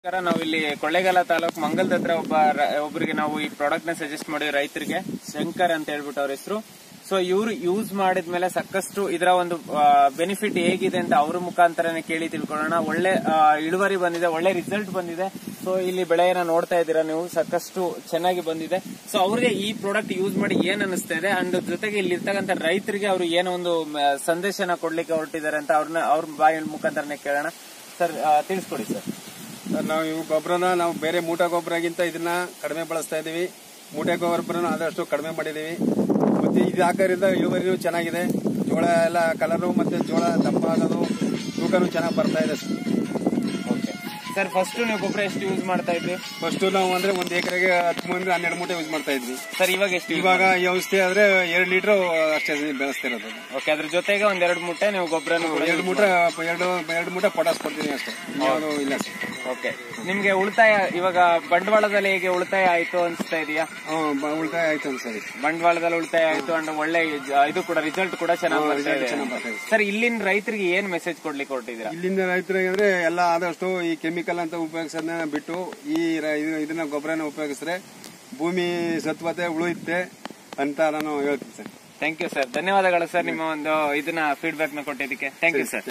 ನಾವು ಇಲ್ಲಿ ಕೊಳ್ಳೇಗಾಲ ತಾಲೂಕು ಮಂಗಲದ ಹತ್ರ ಒಬ್ಬರಿಗೆ ನಾವು ಈ ಪ್ರಾಡಕ್ಟ್ ನ ಸಜೆಸ್ಟ್ ಮಾಡಿದ್ವಿ ರೈತರಿಗೆ, ಶಂಕರ್ ಅಂತ ಹೇಳ್ಬಿಟ್ಟು ಅವ್ರ ಹೆಸರು. ಸೊ ಇವ್ರು ಯೂಸ್ ಮಾಡಿದ್ಮೇಲೆ ಸಾಕಷ್ಟು ಇದರ ಒಂದು ಬೆನಿಫಿಟ್ ಹೇಗಿದೆ ಅಂತ ಅವ್ರ ಮುಖಾಂತರನೇ ಕೇಳಿ ತಿಳ್ಕೊಳ್ಳೋಣ. ಒಳ್ಳೆ ಇಳುವರಿ ಬಂದಿದೆ, ಒಳ್ಳೆ ರಿಸಲ್ಟ್ ಬಂದಿದೆ. ಸೊ ಇಲ್ಲಿ ಬೆಳೆಯನ್ನ ನೋಡ್ತಾ ಇದ್ದೀರಾ ನೀವು, ಸಾಕಷ್ಟು ಚೆನ್ನಾಗಿ ಬಂದಿದೆ. ಸೊ ಅವ್ರಿಗೆ ಈ ಪ್ರಾಡಕ್ಟ್ ಯೂಸ್ ಮಾಡಿ ಏನ್ ಅನಿಸ್ತಾ ಇದೆ ಅಂಡ್ ಜೊತೆಗೆ ಇಲ್ಲಿ ಇರ್ತಕ್ಕಂಥ ರೈತರಿಗೆ ಅವರು ಏನೋ ಒಂದು ಸಂದೇಶನ ಕೊಡ್ಲಿಕ್ಕೆ ಹೊರಟಿದ್ದಾರೆ ಅಂತ ಅವ್ರ ಬಾಯಿ ಮುಖಾಂತರನೇ ಕೇಳೋಣ. ಸರ್ ತಿಳಿಸ್ಕೊಡಿ ಸರ್. ನಾವು ಇವು ಗೊಬ್ಬರನ ನಾವು ಬೇರೆ ಮೂಟೆ ಗೊಬ್ಬರಗಿಂತ ಇದನ್ನ ಕಡಿಮೆ ಬಳಸ್ತಾ ಇದೀವಿ. ಮೂಟೆ ಗೊಬ್ಬರನ ಆದಷ್ಟು ಕಡಿಮೆ ಮಾಡಿದೀವಿ. ಮತ್ತೆ ಇದು ಹಾಕೋದ್ರಿಂದ ಇಳುವರಿನೂ ಚೆನ್ನಾಗಿದೆ. ಜೋಳ ಎಲ್ಲ ಕಲರು ಮತ್ತೆ ಜೋಳ ದಪ್ಪ ಆಗೋದು, ತೂಕನೂ ಚೆನ್ನಾಗಿ ಬರ್ತಾ ಇದೆ. ಸರ್ ಫಸ್ಟ್ ನೀವು ಗೊಬ್ಬರ ಎಷ್ಟು ಯೂಸ್ ಮಾಡ್ತಾ ಇದ್ರಿ? ಫಸ್ಟ್ ನಾವು ಅಂದ್ರೆ ಒಂದ್ ಎಕರೆಗೆ 10-12 ಮೂಟೆ ಯೂಸ್ ಮಾಡ್ತಾ ಇದ್ವಿ. ಸರ್ ಇವಾಗ ಎಷ್ಟು? ಇವಾಗ ಔಷಧಿ ಆದ್ರೆ 2 ಲೀಟರ್ ಅಷ್ಟೇ ಬೆಳೆಸ್ತಿರೋದು. ಓಕೆ, ಅದ್ರ ಜೊತೆಗೆ 1-2 ಮೂಟೆ ನೀವು ಗೊಬ್ಬರ 2 ಮೂಟೆ ಪೊಟಾಸ್ ಕೊಡ್ತೀನಿ ಅಷ್ಟೇ, ಇಲ್ಲ ಸರ್. ಓಕೆ, ನಿಮ್ಗೆ ಉಳಿತಾಯ ಇವಾಗ ಬಂಡವಾಳದಲ್ಲಿ ಹೇಗೆ ಉಳಿತಾಯ ಆಯ್ತು ಅನ್ಸ್ತಾ ಇದೆಯಾ? ಉಳಿತಾಯ ಆಯ್ತು ಅನ್ಸರಿ. ಬಂಡವಾಳದಲ್ಲಿ ಉಳಿತಾಯ ಆಯ್ತು ಅಂಡ್ ಒಳ್ಳೆ ಇದು ಕೂಡ ರಿಸಲ್ಟ್ ಕೂಡ ಚೆನ್ನಾಗಿ ಬರ್ತಾ ಇದೆ. ಸರ್ ಇಲ್ಲಿನ ರೈತರಿಗೆ ಏನ್ ಮೆಸೇಜ್ ಕೊಡ್ಲಿಕ್ಕೆ ಹೊರಟಿದ್ದೀರಾ? ಇಲ್ಲಿಂದ ರೈತರಿಗೆ ಅಂದ್ರೆ ಎಲ್ಲ ಆದಷ್ಟು ಈ ಕೆಮಿಕಲ್ ಅಂತ ಉಪಯೋಗಿಸೋದನ್ನ ಬಿಟ್ಟು ಈ ಇದನ್ನ ಗೊಬ್ಬರನ ಉಪಯೋಗಿಸಿದ್ರೆ ಭೂಮಿ ಸತ್ವತೆ ಉಳಿಯುತ್ತೆ ಅಂತ ನಾನು ಹೇಳ್ತೀನಿ ಸರ್. ಥ್ಯಾಂಕ್ ಯು ಸರ್, ಧನ್ಯವಾದಗಳು ಸರ್ ನಿಮ್ಮ ಒಂದು ಇದನ್ನ ಫೀಡ್ಬ್ಯಾಕ್ ನ ಕೊಟ್ಟಿದ್ದಕ್ಕೆ. Thank you sir.